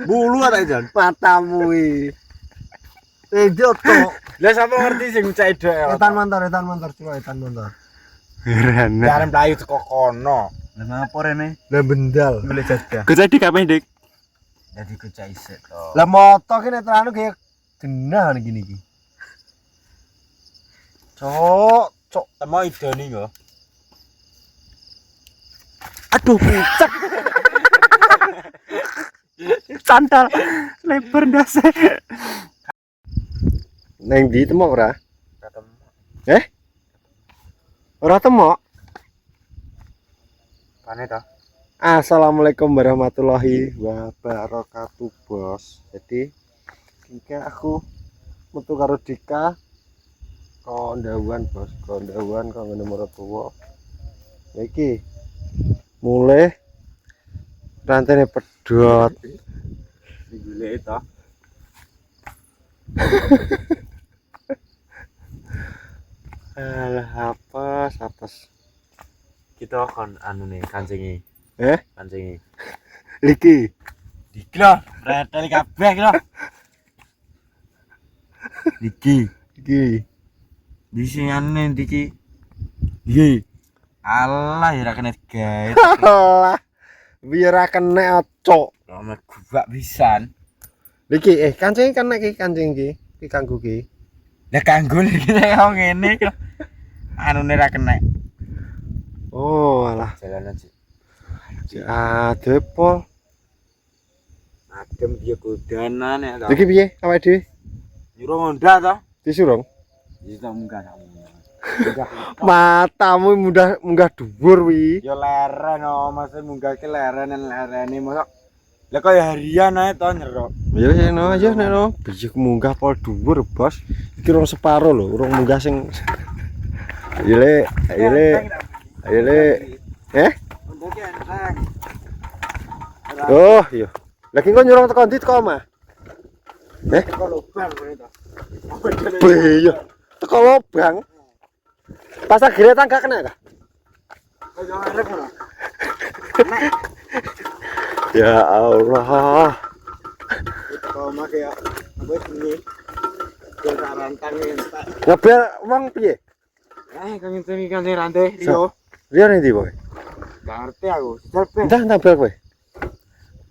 Bulu ada Jan. Matamu iki. Joto. Lah sapa ngerti sing cek dhek. Etan motor coba etan motor. Heran. Jarem mlayu teko kono. Lah ngapa rene? Lah bendal. Boleh jadah. Gue jadi kapan dik? Jadi kecak isik to. Lah motor ki netranu kayak genah gini iki. Cok, temo idoni yo. Aduh, pucak. Sandal lebar ndase. Neng di temok ora? Ketemu. Ora temok. Pane to. Assalamualaikum warahmatullahi wabarakatuh, Bos. Jadi iki aku metu karo Dika kondawan, Bos. Kondawan kok ngene mertua. Iki mulai rantene pedot. Digulek to. Alah apes. Kita kon anu nih kancingi. Kancingi. Iki Iki lho, retel kabeh iki lho. Iki. Di sing ane iki. Iki. Alah ya ra kena gaet. Alah biar ra kena cok. Nek gubak pisan. Iki kancing kan nek iki kancing iki kanggo iki. Lah kanggo iki kok ngene iki. Anune ra kena. Oh alah Jalanan sih. Depol. Adem dia godanan ya to. Iki piye awake dhewe? Nyuruh Honda to. Disurung. Iki to munggah kamu. Matamu munggah dhuwur wi. Ya leren oh, masa munggah ke leren mosok. Lah kaya harian ae to nyerok. Ya nek no bisa munggah pol dhuwur, Bos. Iki rong separo lho, urung munggah sing Ayo le. Untuk enteng. Oh, iya. Lagi kok nyurung teko ndi teko omah? Kok lubang ngene to. Iya. Teko lobang. Pas akhirnya tangga kena kah? Kaya arep ora. Ya Allah. Kok make ya wis ini. Yo sarantang entek. Ngebel wong piye? Kang ngenteni kan rantai Rio. Lihat ndi, Boy? Gak ngerti aku. Selpe. Entah bel kowe.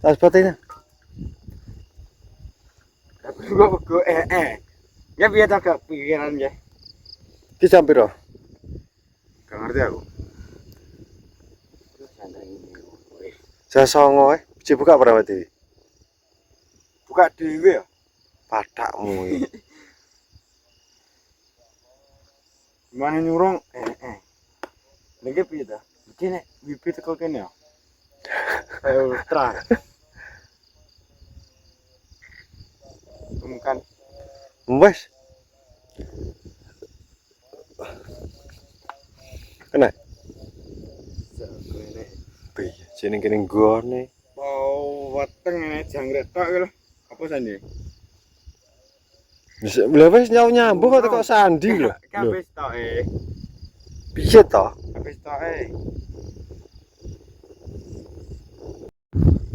Tas potenya. Tapi gua Ya piye ta gak pikiran ya. Ki jam piro? Gak ngerti aku. Saya songo biji buka berapa dewi? Buka dhewe ya. Padakmu iki. Gimana nyurung? Lagi piye ta? Iki nek bibit teko kene ya. Ultra. Kan Wes. Kena. Piye jeneng kene nggone? mau weteng ngene jangkrik tok iki lho. Apa sandi? Lha wis nyambung kok teko sandi lho. Kabeh stoke. Piye to? Kabeh stoke.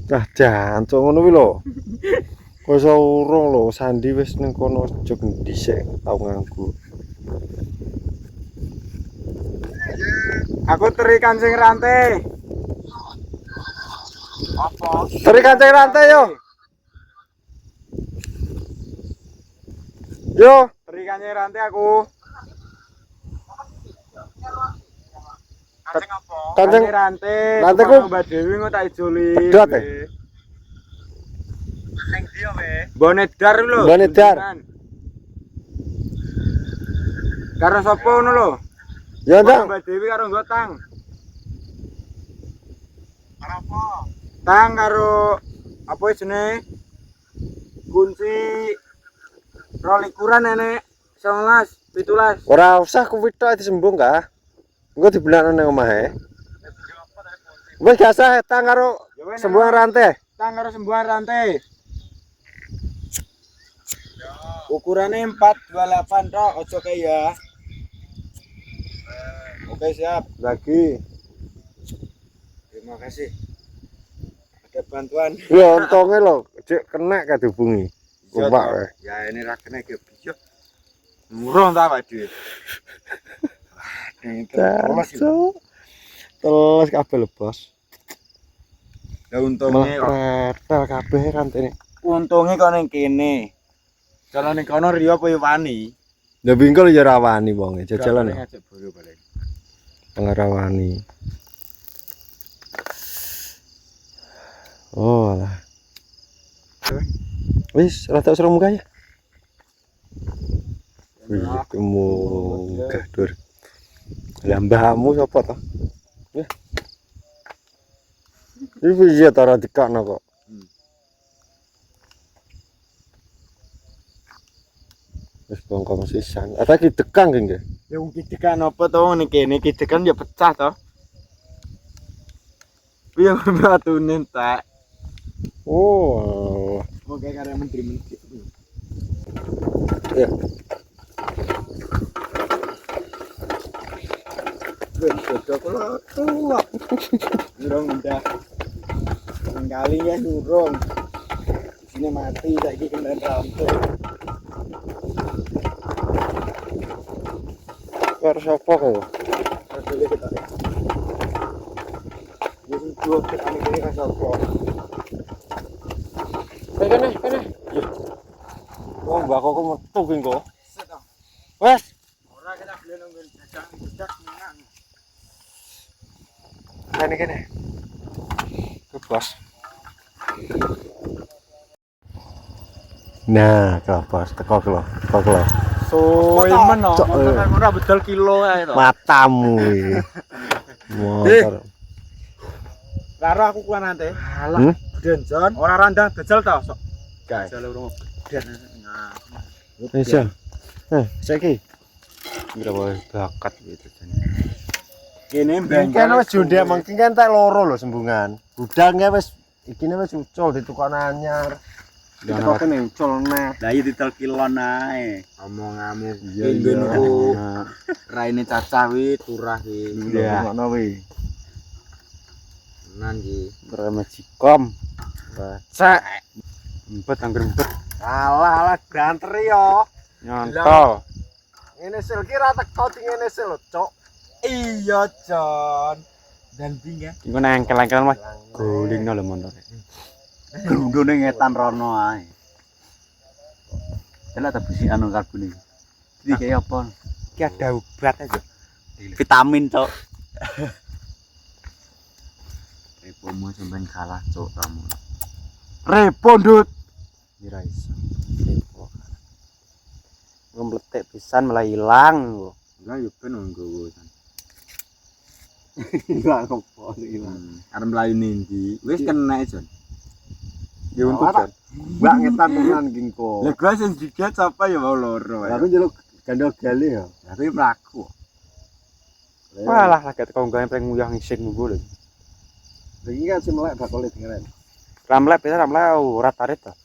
Nah, jancuk ngono kuwi lho. Wis urung lho, sandi wis ning kono aja dhisik tau nganggo. Aku teri kancing rantai. Apa? Teri kancing rantai yo. Yo, Teri kancing rantai aku. Kancing apa? Kancing rantai. rantai ku Mbak Dewi kok tak ijoli. pedot e. Sing dia we. Bonedar lho. Bonedar. Karo sapa ngono lho? Ya ndang. Mbak Dewi karo nggo tang. Karo apa? Tang karo apa jenenge? Kunci rolikuran nenek 19, 17. Ora usah kuwi tok disembung ka. Engko dibelakno nang omahe. Wis gak usah tang karo sembuhan rantai. Tang karo sembuhan rantai. Ukurannya 428 tok, ojo kayak ya. Oke siap. Lagi. Terima kasih. Ada bantuan. Lho untungnya lho Cek kena ka dihubungi. Iya, Gombak toh. wae. Ya ini ra kena ke piye. Murung ta Pak Dwi. Terus Terus kabeh lho, Bos. lah untungnya kok. Pretel kabeh kan ini. Untungnya kok ning kene. Kalau ning kono Rio apa ya wani? Ya bingkul ya rawani wong jajalan ya. Ngajak boyo paling. Rawani. Oh lah. Wis rata serem muka ya. Wih, munggah dur. Lah mbahmu sapa to? Ya. Iki piye ta ora dikakno kok. Wis bongkong sisan. Ata ki dekang ki nggih. Ya wong kidekan apa to ning kene kidekan ya pecah to. Piye batune tak. Oh. Mau kayak karya menteri-menteri. Ya. Durung udah. Kali ya durung. Sini mati saiki kendaraan rampung. Karo sapa kok? Hasilnya kita. Wis dua tekan iki ka sapa? Kene. Oh, mbak kok metu ki kok. Wes, Ora kita beli nunggu jajak menang. kene. Kebas. Nah, kebas teko kelo. Soe men no. Ora bedol kilo ae to. Matamu iki. Motor. Karo aku kuwi nanti. Hmm? Denjon ora randang dejel to sok. Guys. Dejel urung beden. Nah. Wis. Saiki. Berapa bakat gitu jan. Kene Kan wis jonde mangking kan tak loro lho sembungan. Gudangnya wis ikine wis ucul ditukon anyar. Kok kene ucul neh. Lah iya didol kilon ae. Omonganmu Iya, piye iya. niku. Raine cacah wi turah ki. Iya. Ngono wi. Tenan ki. Remajikom. Cek. Empet angger empet. Alah ganter yo. Nyantol. Ngene sil ki ra teko di ngene sil lho, Cok. Iya, Jon. Dan pinggah. Iku nengkel-nengkel mah golingno lho montore. Grundune ngetan rono ae. Lah ta bisi anu karbon iki. Iki kaya apa? Ki ada obat aja. Vitamin, Cok. Repomo sampean kalah, Cok, kamu. Repo, Ndut. Ora iso. Repo. Ngempletek pisan malah ilang. Lah yo ben nggowo. Enggak kok iki. Arep mlayu ndi? Wis kena, Jon. Ya untuk jan. Mbak ngetan tenan ki kok. Lah gua sing jiget sapa ya mau loro. Aku njaluk gandol gale ya. Tapi mlaku. Walah lagi teko nggawe pring nguyah ngising munggo lho. Iki kan sing melek bakal dengeran. Ramlep bisa ramlep ora tarit to.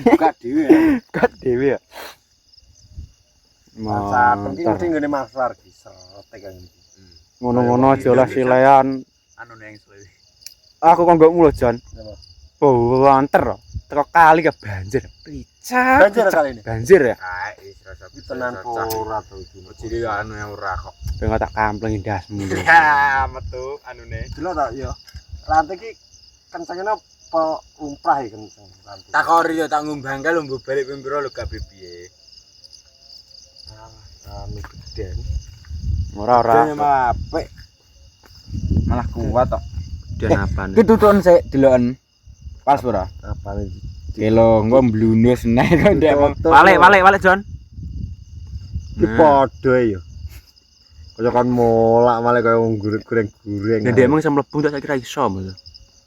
Buka dhewe. Kat dhewe ya. Masa penting Mantap. mesti nggone masar ki seret kan iki. Ngono-ngono aja lah silean. Anu neng slewe. Aku kok enggak mulo Jon. Apa? Banter. Teko kali ke banjir. Picak. Banjir kali ini. Banjir ya. Ah, wis rasa Tenan ora to iki. Jadi anu yang ora kok. Pengen tak kampleng indasmu. Ha, metu anune. Delok ta ya. Rantai ki kencengene apa lumrah iki kenceng rantai. Takori yo tak ngumbangke lho mbok balik pembro lho gak piye. Anu geden. Ora. Dene mah apik. Malah kuat tok. Dan apa Ki tutukon sik deloken. Pas ora? Apa nih? Kelo engko mblunus neh kok ndek wong. Balik Jon. Ki padha ya. Kaya kan molak malah kaya wong goreng-goreng. Nek emang iso mlebu tak kira iso mas.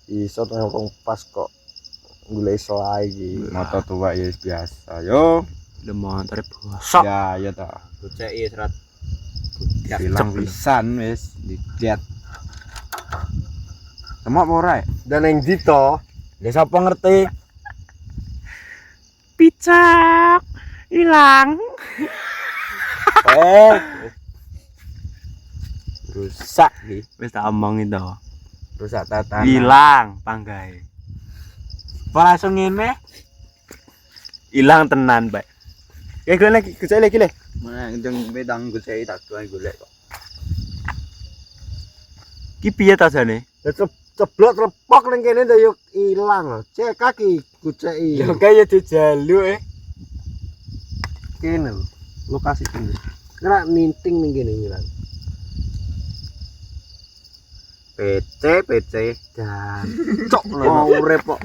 Iso to wong pas kok golek selai iki. Moto tua ya biasa. Yo. Lemontore bosok. Ya, ya ta. Boceki serat. Bilang Pisan wis dijet. Semok apa ora? Dan yang ndi to? Lah sapa ngerti? Picak hilang. Rusak iki. Wis tak omongin to. Rusak tatanan. Hilang panggae. Apa langsung ngene? Ilang tenan, Pak. Kayak lagi, kecil lagi le. Mana yang bedang gue saya tak tuan gue lek kok. Ki piye ta jane? Ceblok lepok ning kene ndak yo ilang. Cek kaki kuceki. Ya kaya dijaluk Kene lho. Lokasi kene. Kira ninting ning kene ilang. PC Dan cok mau urip kok.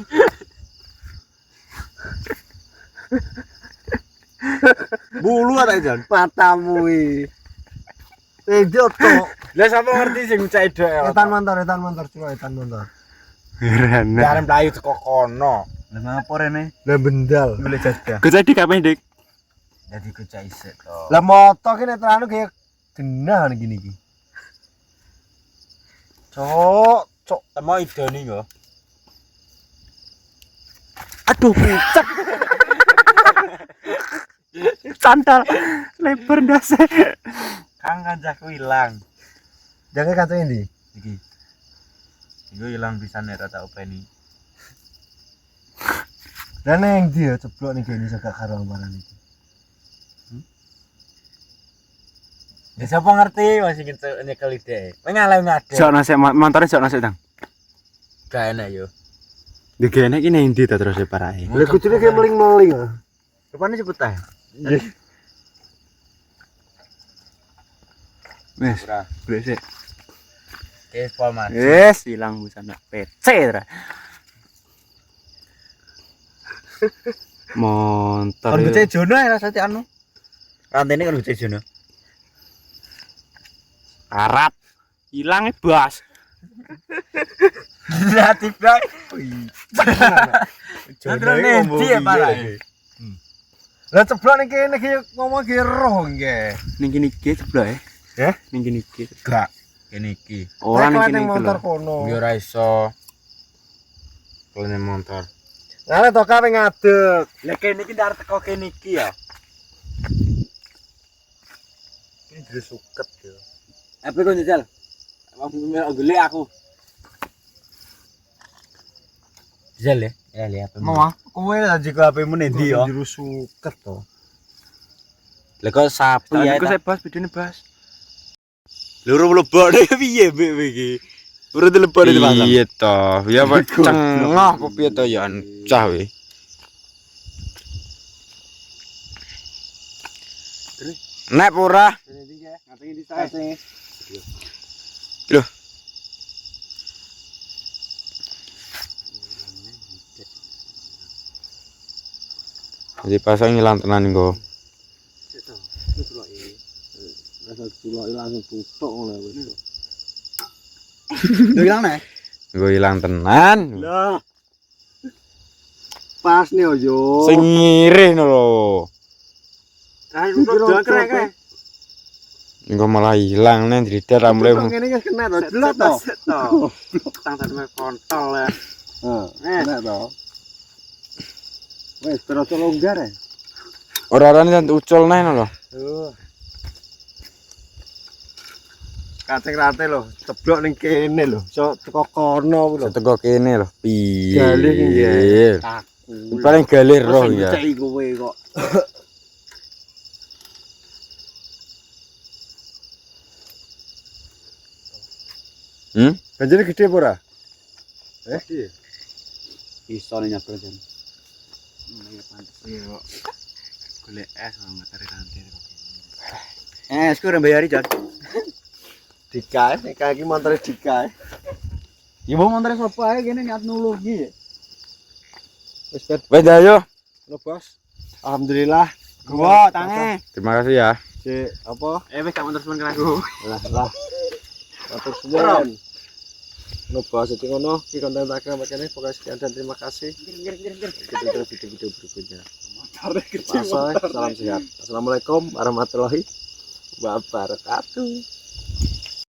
Bulu ta jan? Matamu iki. Tejo tok. Lah sapa ngerti sing cek dek. Etan motor coba etan motor. Heran. Arep mlayu teko kono. Lah ngapa rene? Lah bendal. Golek jadah. Kecil di kapan, Dik? Dadi kucak isik to. Lah motor ki nek teranu kayak genah gini iki. Cok, Temo idoni yo. Aduh, pucet. Santal lebar ndase. Kang kancaku ilang. jangan kata ini. Iki. Iku ilang pisan nek tak openi. Dan yang dia ceplok nih kayaknya sagak karo amaran itu. Ya sapa ngerti masih nyekel ide. Mengalah ngade. Sok nase montore sok nase tang. Gak enak yo. Digene iki ning ndi ta terus parahe? Lah kucine kayak meling-meling ah. Rupane cepet ae. Wes, boleh sih. Wis pol mas. Wes, ilang busana PC tra. Motor. Kon becek jono ae rasane anu. Rantene kon becek jono. Arab. Ilange bas. Lah tiba. Jono ndi ya parahe. Lah ceplok nih kayaknya kayak ngomong kayak roh nggih. Ning kene iki ceblok Ya? Ning kene iki. Gak. Kene iki. Ora ning kene iki motor lho. kono. Yo ora iso. Klene motor. Lah to kabeh ngadeg. Lah kene iki ndak teko kene iki ya. Ini disuket yo. Apa kok njajal? Mau golek aku. Jal ya? Ya lihat. Mau Kowe lah jika HP-mu nendi yo. Juru suket to. Lah kok sapi ya. Aku saya bas videone bas. Loro mlebok piye mbek iki? Urut lebok iki pasang. Iya toh. Ya Pak cengah apa piye to ya cah we. Nek ora. Loh. Jadi pasang hilang tenan engko. Rasa tulok langsung tutuk ngono wis. Lho ilang nek. Engko hilang tenan. Lah. Pas nih yo. Sing ngirih lho. Kan udah krek. Engko malah hilang nek dridar ra mulai. Ngene iki kena to, jelek to. Tang tang kontol ya. Heeh, kena to. Wes terus longgar ya. Ora-orane tan ucul neh lho. Kaceng rate lho, ceblok ning kene lho. Iso teko kono lho. Teko kene lho. Piye? Galih iki nggih. Paling galir roh ya. Cek kowe kok. Banjir gede apa ora? Iso nih nyabrol jan. Ya pantes yo. Golek es nang ngeteri kantin. Ku ora bayari jan. Dikae, nek kaki montore dikae. Ya mau montore sapa ae kene niat nulungi. Wis bet Wes ayo. lho, Bos. Alhamdulillah. Gua tange. Terima kasih ya. Cek apa? Wis gak motor suwen aku. Lah. Matur suwun. No bos itu ngono, iki konten tak kene pokoknya sekian dan terima kasih. Kita video-video berikutnya. Salam sehat. Assalamualaikum warahmatullahi wabarakatuh.